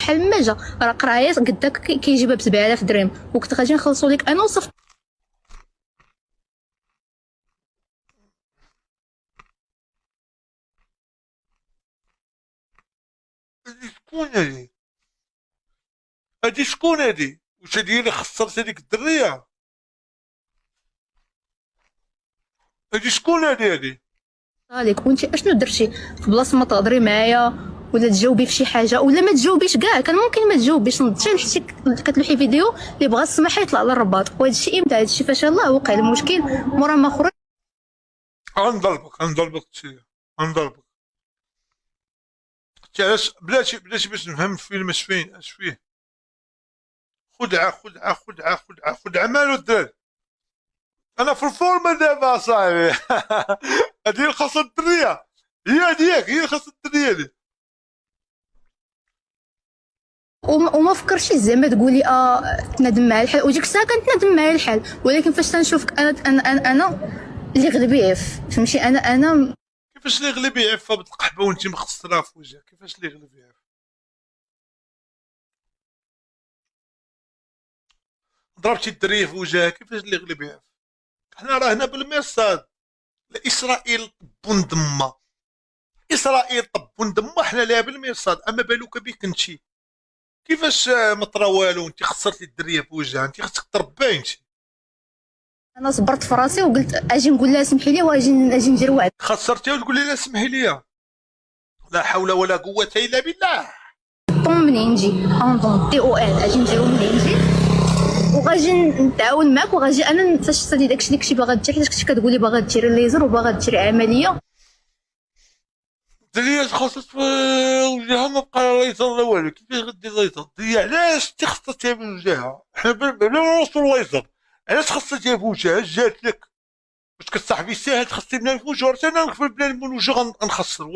بحال ما جا راه قرايات قداك كيجيبها ب 7000 درهم، وكنت غادي نخلصو لك انا وصافي. هادي شكون هادي؟ هادي شكون هادي؟ واش هادي اللي خسرت هاديك الدرية؟ هادي شكون هادي؟ عليك وانت اشنو درتي في بلاصه ما تهضري معايا ولا تجاوبي في شي حاجه ولا ما تجاوبيش كاع؟ كان ممكن ما تجاوبيش، نضتي حتى كتلوحي فيديو اللي بغى السماح يطلع على الرباط. وهذا الشيء امتى؟ هذا الشيء فاش الله وقع المشكل مورا ما خرج. غنضربك تي، غنضربك. تي علاش بلاتي باش نفهم الفيلم اش فيه. خدعة مالو الدراري. انا في الفورمه دابا صاحبي. هادي اللي خاص الدريه، هي اللي خاص الدريه دي. وما فكرتيش زعما تقولي تنادم مع الحال، وديك الساعه كنتنادم مع الحال، ولكن فاش تنشوفك انا اللي غلبي يعف، فهمتي؟ انا كيفاش اللي يغلب يعفى بالقحبه وانت مخسره في وجهك؟ كيفاش اللي يغلب يعفى؟ ضربتي الدريه في وجهها، كيفاش اللي يغلب يعفى؟ حنا راه هنا بالمرصاد. اسرائيل طبون دما، اسرائيل طبون دما، حنا لها بالمرصاد. اما بالوك بك انتي كيفاش ما طرا والو؟ انت خسرتي الدريه في وجهها، انت خاصك تربي انت. انا صبرت في راسي وقلت اجي نقول لها سمحي لي واجي ندير وعد. خسرتيها وتقول لي لا سمحي لي؟ لا حول ولا قوه الا بالله. طون منين نجي اون دي او ان اجي نديرو منين نجي، وغاجي نتعاون معاك، وغاجي انا فاش تصدي داكشي اللي كنتي باغا دير، حيت كنتي كتقولي باغا ديري الليزر وباغا ديري عمليه. الدريه تخصص في وجهها، ما بقى لا ليزر لا والو. كيفاش غدير ليزر؟ الدريه علاش انت خصتيها في وجهها؟ حنا بلا نوصلو الليزر، علاش خصتيها في وجهها؟ جات لك باش كتصاحبي ساهل تخصي بنادم في وجهه، حتى انا بنادم من وجهه غنخسر.